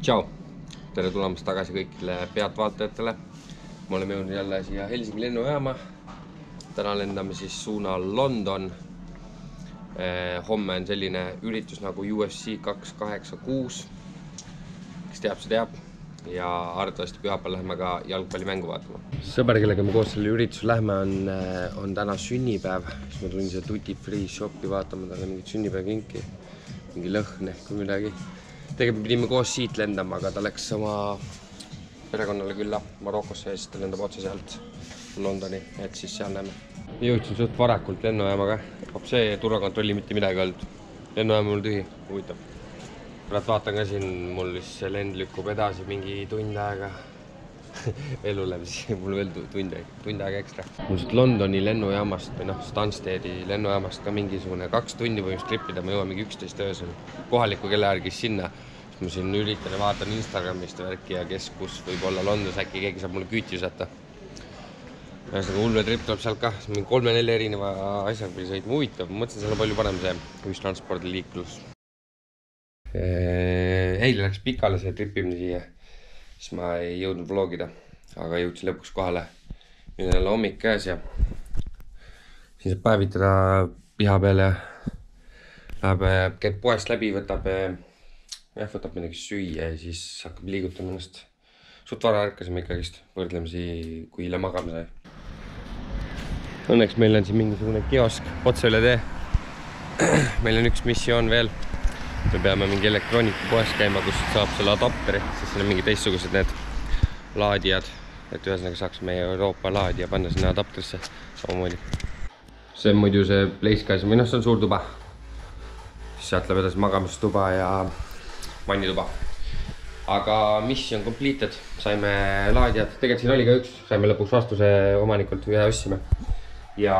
Tšau! Tere tulemast tagasi kõikile pealtvaatajatele. Me oleme jõudnud jälle siia Helsingi lennujaama. Täna lendame siis suunal London. Homme on selline üritus nagu UFC 286. Kes teab, see teab. Ja arvatavasti pühapäeval läheme ka jalgpallimängu vaatama. Sõber, kellega me koos selle üritus lähme, on täna sünnipäev. Siis ma tulin siia Duty Free shopi vaatama talle mingit sünnipäevakinki. Mingi lõhn ehk midagi. Tegelikult pidime koos siit lendama, aga ta läks oma perekonnale külla Marokosse ja siis ta lendab otse sealt Londoni, et siis seal näeme. Jõudsin suht varakult lennujaamaga. See turvakontrolli mitte midagi olnud. Lennujaam mul tühi, huvitav. Kurat vaatan ka siin, mul see lend lükkub edasi mingi tund aega. Elu läheb siis, mul veel tund aega ekstra. Mul siit Londoni lennujaamast või Stanstedi lennujaamast ka mingisugune 2 tundi võiks trippida, ma jõuan mingi 11 öösel kohaliku kelleärgis sinna. Siis ma siin üritan ja vaatan Instagramist värki ja kes kus võib olla Londonis, äkki keegi saab mulle küüti visata. Ühesõnaga ulme tripp tuleb sealt ka, mingi 3-4 erineva asjaga pidi sõitma, huvitav. Ma mõtlesin, seal on palju parem see ühistranspordi liiklus. Eile läks pikale see tripimine siia. Siis ma ei jõudnud vlogida, aga jõudsin lõpuks kohale. Nüüd on jälle hommik käes ja siis saab päevitada piha peale ja käib poest läbi, võtab midagi süüa ja siis hakkab liigutama ennast. Suht vara ärkasime ikkagist, võrdlemisi kui hilja magame sai. Õnneks meil on siin mingisugune kiosk otse üle tee. Meil on üks missioon veel. Me peame mingi elektroonika poes käima, kus saab selle adapteri, siis siin on mingi teistsugused need laadijad, et ühesõnaga saaks meie Euroopa laadija panna sinna adapterisse samamoodi. See on muidu see pleiskaas, või see on suur tuba. Siis sealt läheb edasi magamistuba ja vannituba. Aga mission completed, saime laadijad, tegelikult siin oli ka üks, saime lõpuks vastuse omanikult ühe ostsime. Ja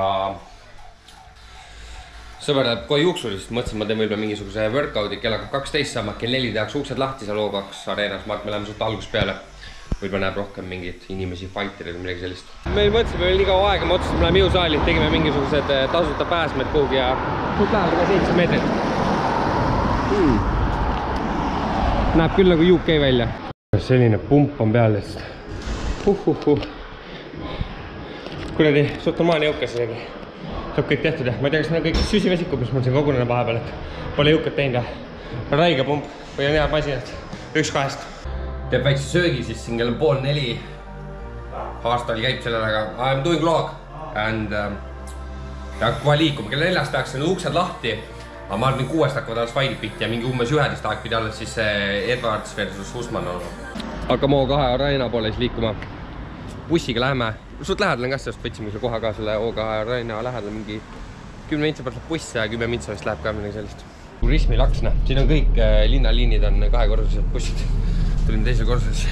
sõber läheb kohe juuksuri, sest mõtlesin, ma teen võib-olla mingisuguse workout'i, kell hakkab 12 saama, kell 4 tehakse uksed lahti seal O2 areenas, me läheme suht algus peale. Võib-olla näeb rohkem mingid inimesi, fighterid või midagi sellist. Meil mõtlesime veel nii kaua aega, me otsustasime läheme jõusaali, tegime mingisugused tasuta pääsmed kuhugi ja suht lähevad ka 7 meetrit. Näeb küll nagu UK välja. Selline pump on peal lihtsalt. Kuradi, suht normaalne jõukas isegi. Saab kõik tehtud ja ma ei tea, kas need on kõik süsivesikud, mis mul siin kogunene vahepeal, et pole jõukat teinud ja raige pump või on head masinad, 1-2. Teeb väikse söögi siis siin kell 3:30. Aastal käib sellele, aga I am doing vlog and ja kohe liikuma, kell 4 tehakse need uksed lahti, aga ma arvan 6 hakkavad alles failid pihti ja mingi umbes 11 aeg pidi alles siis Edwards versus Usman olema. Hakka O2 Arena poole siis liikuma. Bussiga läheme, suht lähedal on ka sellest, võtsime selle koha ka selle O2 Arena lähedal mingi 10 mintsa pealt läheb buss ja 10 mintsa vist läheb ka midagi sellist. Turismilaks, siin on kõik linnaliinid on kahekorralised bussid. Tulime teisel korruses.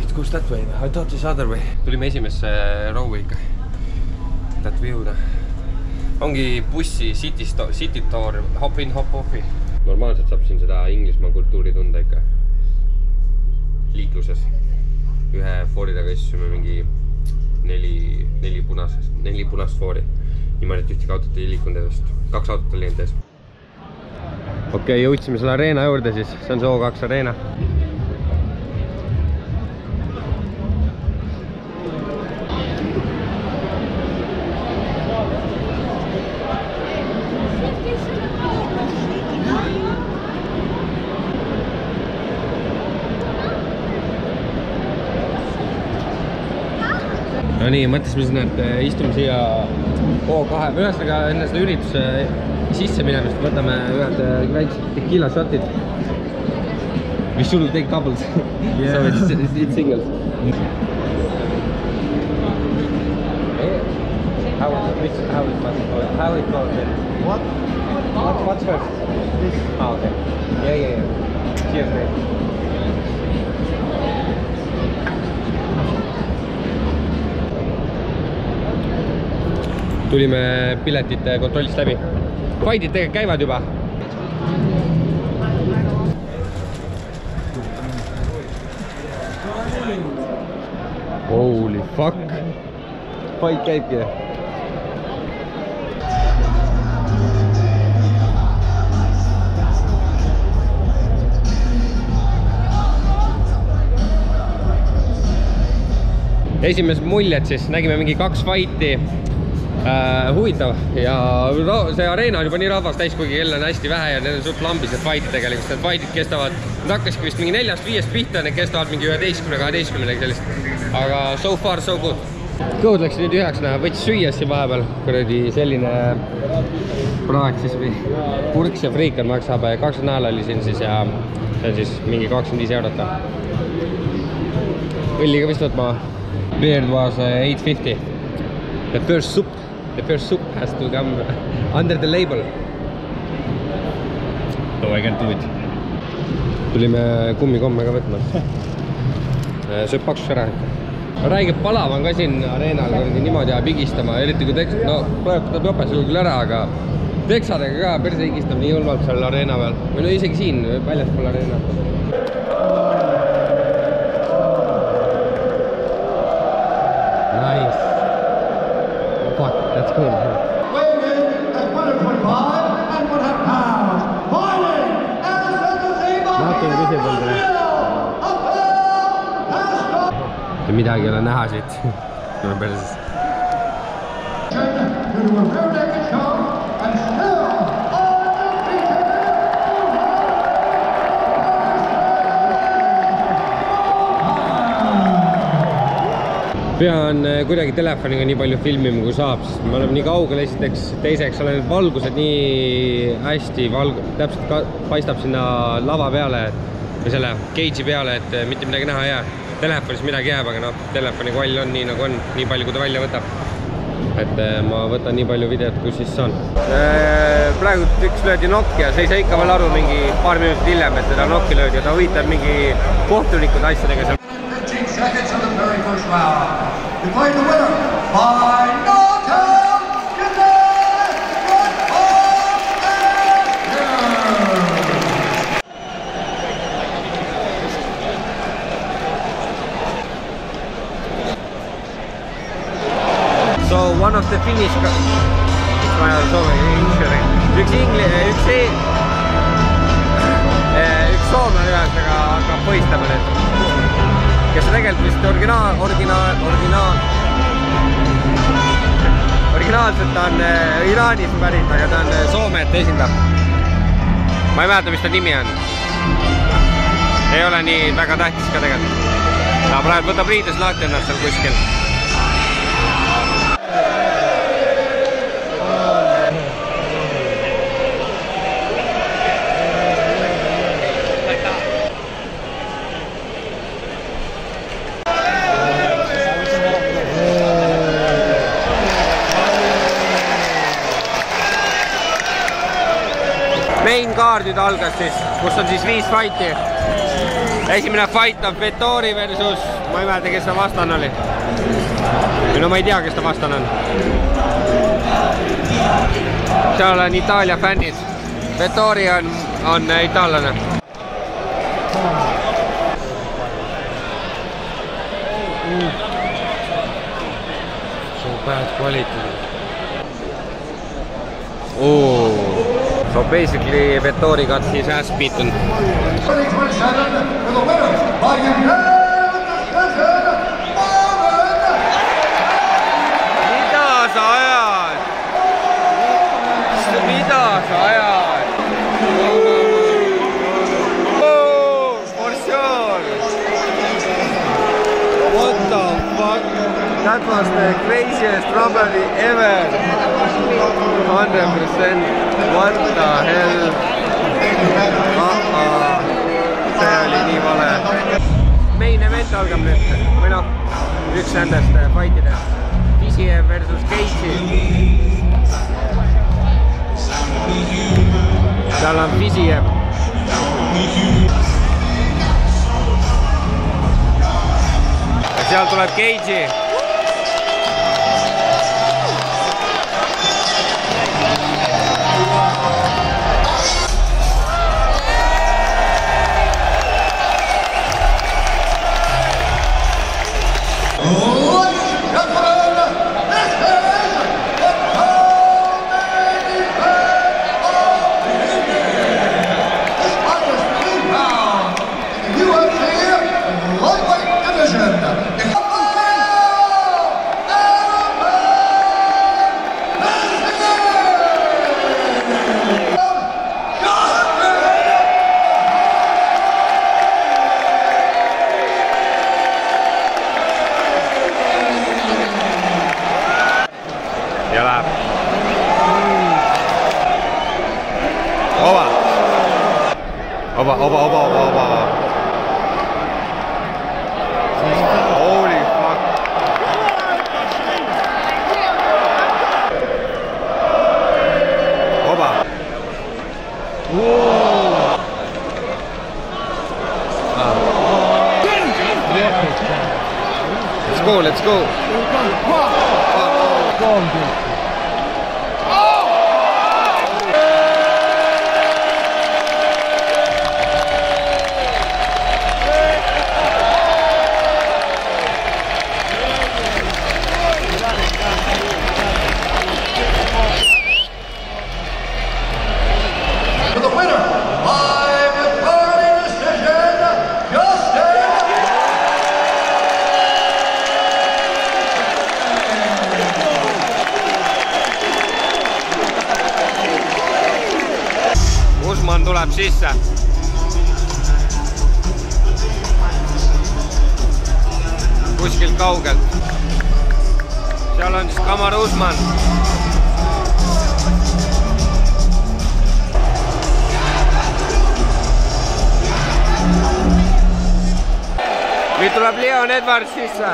It goes that way, I thought this other way. Tulime esimesse row'i ikka. That view'da. Ongi bussi City Tour, hop in, hop offi. Normaalselt saab siin seda Inglismaa kultuuri tunda ikka liikluses. Ühe foori taga istusime mingi 4 punast foori. Niimoodi, et ühtegi autot ei liikunud edast. 2 autot oli enda ees. Okei, jõudsime selle areena juurde siis. See on see O2 areena. No nii, mõtlesime sinna, et istume siia O2, ühesõnaga enne seda ürituse sisse minemist võtame ühed väiksed tequila shotid. We should take doubles, so it's singles. How it goes then? What's first? This? Ah, okay. Yeah. Cheers, mate. Tulime piletite kontrollist läbi. Fightid tegelikult käivad juba. Holy fuck. Fight käibki. esimesed muljed siis, nägime mingi 2 fighti. Huvitav ja see areena on juba nii rahvast täis, kuigi kell on hästi vähe ja need on suht lambised fightid tegelikult. Need fightid kestavad, need hakkaski vist mingi 4-5 pihta, need kestavad mingi 11-12 sellist. Aga so far so good. Kõud läks nüüd 9, võttis süüa siin vahepeal. Kuradi selline praeg siis või purks ja friikan maksab 2 näala oli siin siis ja see on siis mingi 25 €. Õlliga vist võtma. Beer was 8.50. The first soup has to come under the label. No I can't do it. Tulime kummikomme ka võtma. Sööb paksus ära. Räige palav on ka siin areenal niimoodi ja pigistama, eriti kui tekst, no praegu ta jopes küll ära, aga teksadega ka perse higistab nii julmalt seal areena peal. Või no isegi siin väljaspool areena. Nice. Fuck, that's cool. Natuke küsib endale. Midagi ei ole näha siit. No perses. Pean kuidagi telefoniga nii palju filmima kui saab, sest me oleme nii kaugel esiteks, teiseks olen need valgused nii hästi täpselt paistab sinna lava peale või selle cage'i peale, et mitte midagi näha ei jää. Telefonis midagi jääb, aga noh, telefoni kvall on nii nagu on, nii palju kui ta välja võtab. Et ma võtan nii palju videot, kui siis saan. Praegu üks löödi Nokia, see ei saa ikka veel aru mingi paar minutit hiljem, et teda Nokia löödi ja ta huvitav mingi kohtunikud asjadega seal. 15 seconds of the very first round. Declaring the winner by knockout, So one of the Finnish üks soomlane ühesõnaga hakkab võistlema nüüd. Kes tegelikult vist originaalselt on Iraanist pärit, aga ta on Soomet esindab. Ma ei mäleta, mis ta nimi on. Ei ole nii väga tähtis ka tegelikult. Ta praegu võtab riides lahti ennast seal kuskil. Main card nüüd algas siis, kus on siis 5 fighti. Esimene fight on Vettori versus, ma ei mäleta, kes ta vastan oli. No ma ei tea, kes ta vastan on. Seal on Itaalia fännid. Vettori on itaallane. So bad quality. So basically Vettori got his ass beaten. 2027 for the winner by unanimous decision, Marvin! Mida sa ajad? Mida sa ajad? Oh, for sure! What the fuck? That was the craziest robbery ever. 100%. What the hell? See oli nii vale. Main event algab nüüd, või noh, üks nendest fightidest. Fiziev versus Gaethje. Seal on Fiziev. Ja seal tuleb Gaethje. Oba. Holy fuck. Oba. Let's go. For the winner, by majority decision, Justin. Usman tuleb sisse. Kuskilt kaugelt. Seal on siis Kamaru Usman. Nüüd tuleb Leon Edwards sisse.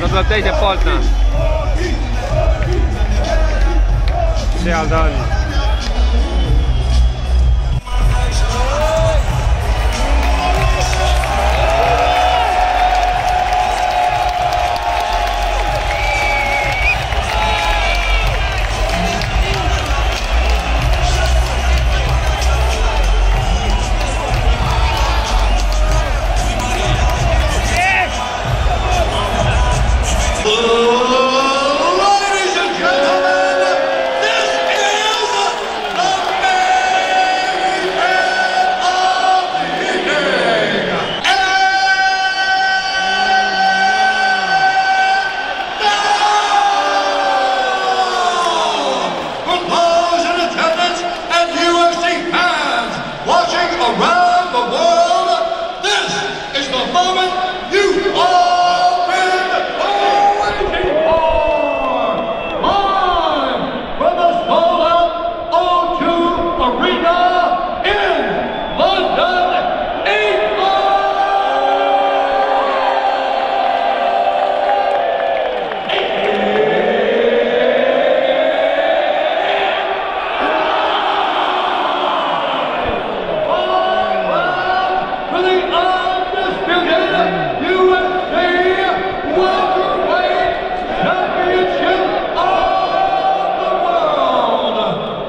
Ta tuleb teiselt poolt, noh. Seal ta on. Ladies and gentlemen, this is the main event of the evening. For those in attendance and UFC fans watching around the world, this is the moment you all been waiting for. Live from the sold-out O2 Arena in London, England. For the undisputed UFC Welterweight Championship of the world.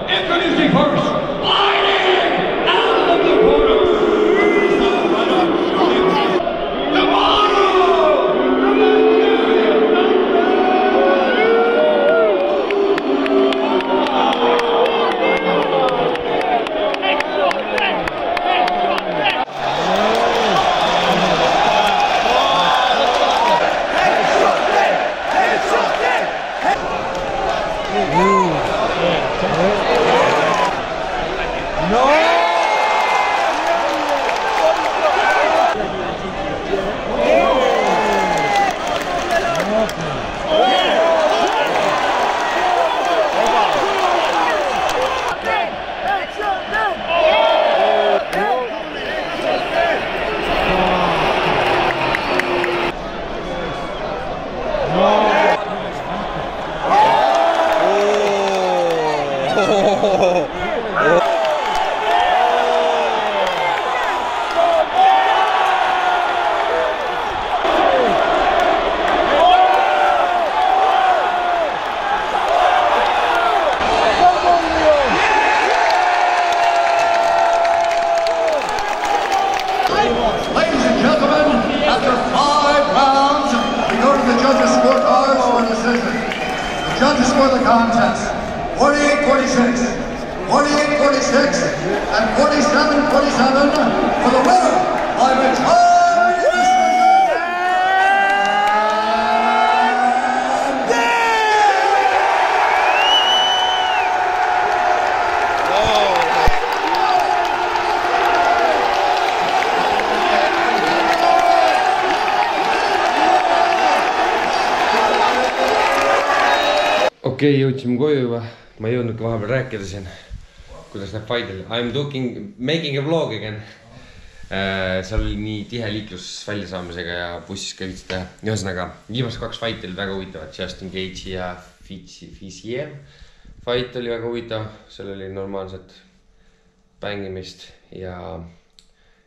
Introducing first, fighting out of the corner. Ladies and gentlemen, after 5 rounds, we go to the judges' scorecards for a decision. The judges score the contest 48-46, 48-46, and 47-47 for the winner by majority decision. Okei, jõudsime koju juba. Ma ei jõudnudki vahepeal rääkida siin, kuidas näeb Faidel. I'm making a vlog again. Seal oli nii tihe liiklus väljasaamisega ja bussis ka viitsi teha. Ühesõnaga, viimased 2 fight oli väga huvitavad. Justin Gage'i ja Fiziev fight oli väga huvitav. Seal oli normaalset bängimist ja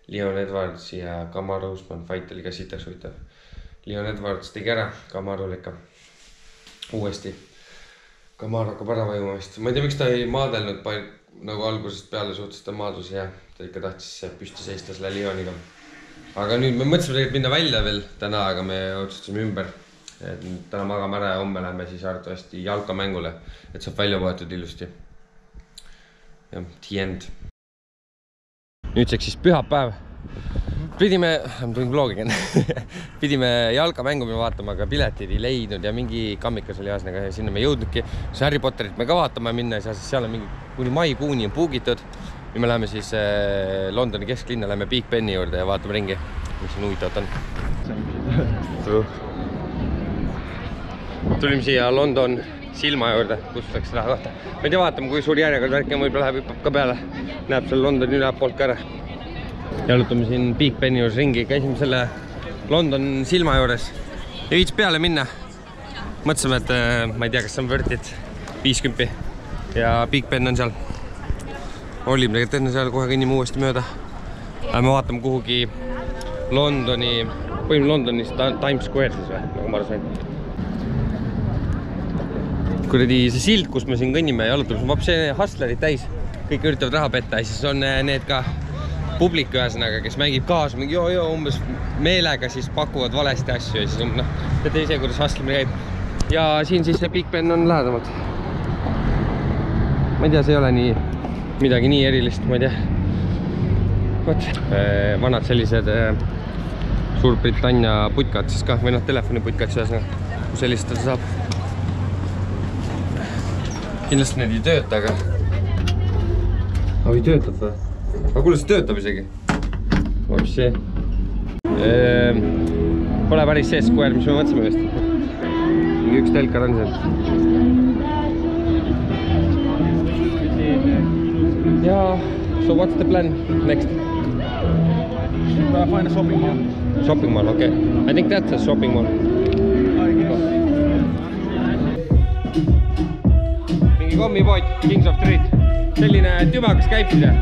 Leon Edwards ja Kamaru Usman fight oli ka sitaks huvitav. Leon Edwards tegi ära Kamarul ikka uuesti. Kamaru hakkab ära vajuma vist. Ma ei tea, miks ta ei maadelnud nagu algusest peale suhteliselt maadus ja ta ikka tahtis püsti seista selle Leoniga. Aga nüüd me mõtlesime tegelikult minna välja veel täna, aga me otsustasime ümber. Täna magame ära ja homme lähme siis arvatavasti jalkamängule, et saab välja võetud ilusti. Ja, the end. Nüüdseks siis pühapäev. Pidime jalkamängu vaatama, aga piletid ei leidnud ja mingi kammikas oli ja sinna me jõudnudki. Harry Potterit me ka vaatama minna ja seal on mingi kuni maikuuni on puugitud. Ja me läheme siis Londoni kesklinna, läheme Big Beni juurde ja vaatame ringi, mis siin huvitavat on. Tulime siia London silma juurde, kus läks raha kohta. Ma ei tea, vaatame, kui suur järjekord värk ja võib-olla läheb hüppab ka peale. Näeb seal Londoni üle poolt ka ära. Jalutame siin Big Beni juures ringi, käisime selle London silma juures ja viits peale minna. Mõtlesime, et ma ei tea, kas see on võrtit 50 ja Big Ben on seal. Olime tegelikult enne seal kohe kõnnime uuesti mööda. Me vaatame kuhugi Londonis Times Square siis või, nagu ma aru sain. Kuradi see sild, kus me siin kõnnime ja jalutame, see on vapsi hustlerid täis. Kõik üritavad raha petta ja siis on need ka publik ühesõnaga, kes mängib kaasa, mingi joo, umbes meelega siis pakuvad valesti asju ja siis teate ise, kuidas hustlemine käib. Ja siin siis see Big Ben on lähedamalt. Ma ei tea, see ei ole midagi nii erilist, ma ei tea. Vanad sellised Suurbritannia putkad siis ka, või telefoniputkad ühesõnaga, kus helistada saab. Kindlasti need ei tööta, aga ei töötab või? Aga kuule, see töötab isegi. Vapsi. Pole päris see square, mis me mõtlesime vist. Mingi üks telkar on seal. Ja, so what's the plan next? Find a shopping mall. Shopping mall, okay. I think that's a shopping mall. Mingi kommipood, Kings of Street. Selline tüma, kes käib siis ja?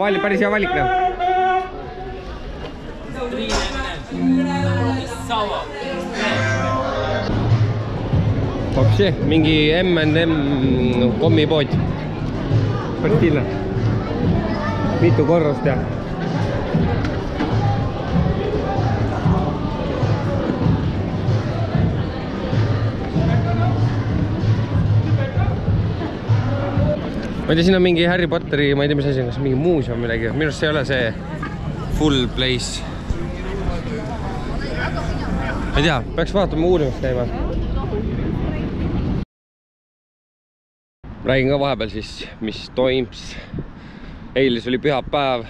Päris hea valik näeb. Vapsi, mingi M&M kommipood. Päris tilla. Mitu korrust ja. Ma ei tea, siin on mingi Harry Potteri, ma ei tea, mis asi on, kas mingi muuseum või midagi. Minu arust see ei ole see full place. Ma ei tea, peaks vaatama uurimust käima. Räägin ka vahepeal siis, mis toims. Eilis oli pühapäev,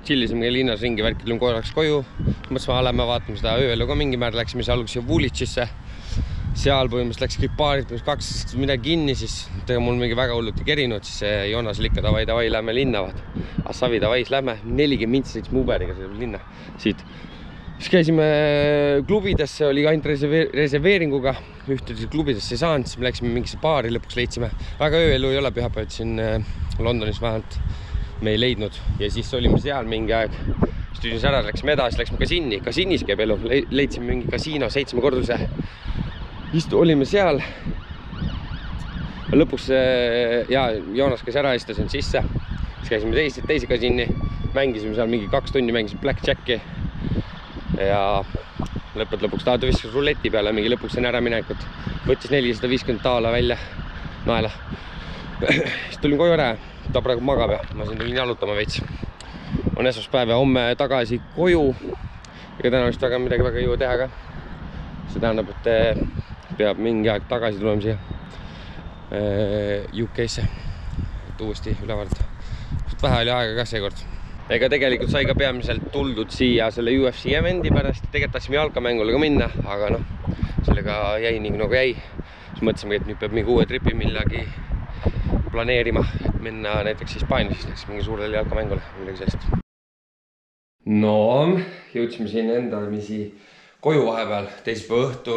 chillisime linnas ringi, värki tulime korraks koju. Mõtlesime, lähme vaatame seda ööelu ka mingi määr, läksime see alguses Woolwichisse. Seal põhimõtteliselt läks kõik paarid, 2 midagi kinni, siis tega mul mingi väga hulluti kerinud, siis see Jonas likka davai, lähme linna vaat. Assavi davais, lähme 40 mintsi sõitsime Uberiga linna siit. Siis käisime klubidesse, oli ainult reserveeringuga, ühtedest klubidesse ei saanud, siis me läksime mingisse baari, lõpuks leidsime. Väga ööelu ei ole pühapäevad siin Londonis vähemalt me ei leidnud ja siis olime seal mingi aeg. Siis tüüsime ära, läksime edasi, läksime kasiini, kasiinis käib elu, leidsime mingi kasiino 7 korduse. Olime seal. Lõpuks Joonas käis ära, istasin sisse. Siis käisime teise kasiini. Mängisime seal mingi 2 tundi, mängisime blackjacki. Ja lõpuks ta viskas ruleti peale mingi lõpuks enne ära minekut. Võttis 450 taala välja naela. Siis tulin koju ära. Ta praegu magab ja ma siin tulin jalutama veits. On esmaspäev ja homme tagasi koju. Ega täna vist midagi väga ei jõua teha ka. See tähendab, et peab mingi aeg tagasi tulema siia UK-sse, et uuesti üle vaadata. Vähe oli aega ka seekord. Ega tegelikult sai ka peamiselt tuldud siia selle UFC evendi pärast. Tegelikult tahtsime jalkamängule ka minna, aga sellega jäi nii nagu jäi. siis mõtlesimegi, et nüüd peab mingi uue tripi millegi planeerima, et minna näiteks Hispaania, siis läks mingi suurele jalkamängule või midagi sellist. No, jõudsime siin endamisi koju vahepeal, teisipäeva õhtu.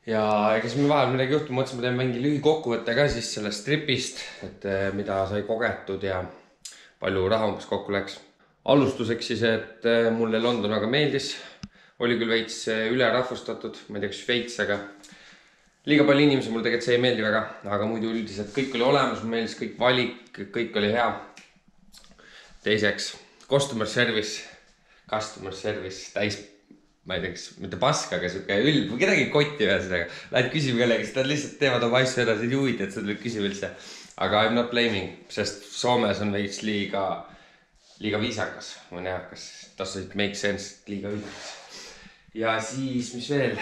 Ja ega siis me vahel midagi juhtu, mõtlesime, teeme mingi lühikokkuvõtte ka siis sellest tripist, et mida sai kogetud ja palju raha umbes kokku läks. Alustuseks siis, et mulle London väga meeldis. Oli küll veits ülerahvustatud, ma ei tea, kas Šveits, aga liiga palju inimesi mulle tegelikult see ei meeldi väga, aga muidu üldiselt kõik oli olemas, mulle meeldis kõik valik, kõik oli hea. Teiseks, customer service täis, ma ei tea, kas mitte paska, aga siuke ülb või kedagi kotti ühesõnaga. Lähed küsima kellegi, siis nad lihtsalt teevad oma asju edasi, ei huvita, et sa tulid küsima üldse. Aga I'm not blaming, sest Soomes on veits liiga viisakas. Ma ei tea, kas doesn't make sense, liiga viisakas. Ja siis, mis veel?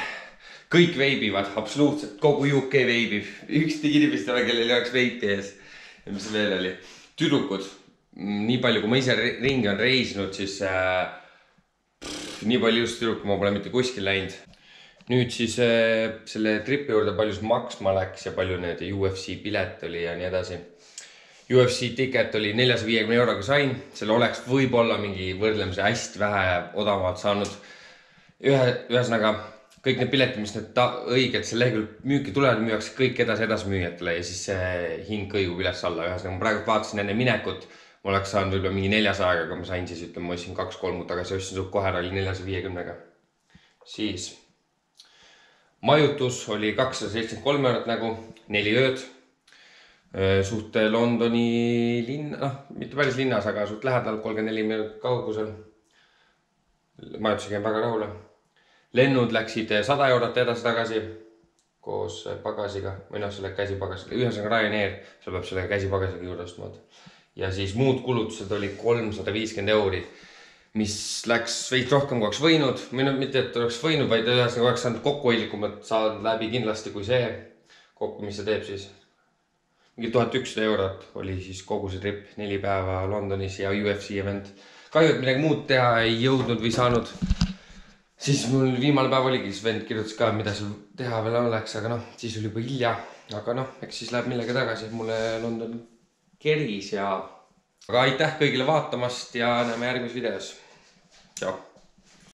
Kõik veibivad, absoluutselt, kogu UK veibib. Ükski inimest ole, kellel ei oleks veipi ees. Ja mis veel oli? Tüdrukud, nii palju kui ma ise ringi on reisinud, siis nii palju just tüdrukud ma pole mitte kuskil läinud. Nüüd siis selle tripi juurde palju maksma läks ja palju need UFC pilet oli ja nii edasi. UFC ticket oli 450 euroga sain, selle oleks võib-olla mingi võrdlemise hästi vähe odavamalt saanud. Ühesõnaga, kõik need piletid, mis need õiged selle lehekülg müüki tulevad, müüakse kõik edasi müüjatele ja siis see hind kõigub üles alla. Ühesõnaga, ma praegu vaatasin enne minekut, ma oleks saanud võib-olla mingi 400, aga ma sain siis, ütleme, ma ostsin 2-3 kuud tagasi, ostsin suht kohe ära, oli 450-ga. Siis majutus oli 273 eurot nagu, 4 ööd. Suht Londoni linna, mitte päris linnas, aga suht lähedal, 34 minutit kaugusel. Majutusega jäin väga rahule. Lennud läksid 100 eurot edasi-tagasi koos pagasiga, või noh, selle käsipagasiga. Ühesõnaga Ryanair, seal peab selle käsipagasiga juurde ostma. Ja siis muud kulutused oli 350 euri, mis läks veits rohkem kui oleks võinud. Mitte, et oleks võinud, vaid ühesõnaga oleks saanud kokkuhoidlikumalt saanud läbi kindlasti kui see kokku, mis see teeb siis. Mingi 1100 eurot oli siis kogu see trip, 4 päeva Londonis ja UFC event. Kahju, et midagi muud teha ei jõudnud või saanud. Siis mul viimane päev oligi, siis vend kirjutas ka, mida seal teha veel oleks, aga noh, siis oli juba hilja. Aga noh, eks siis läheb millega tagasi, mulle London keris ja... Aga aitäh kõigile vaatamast ja näeme järgmises videos. Tšau!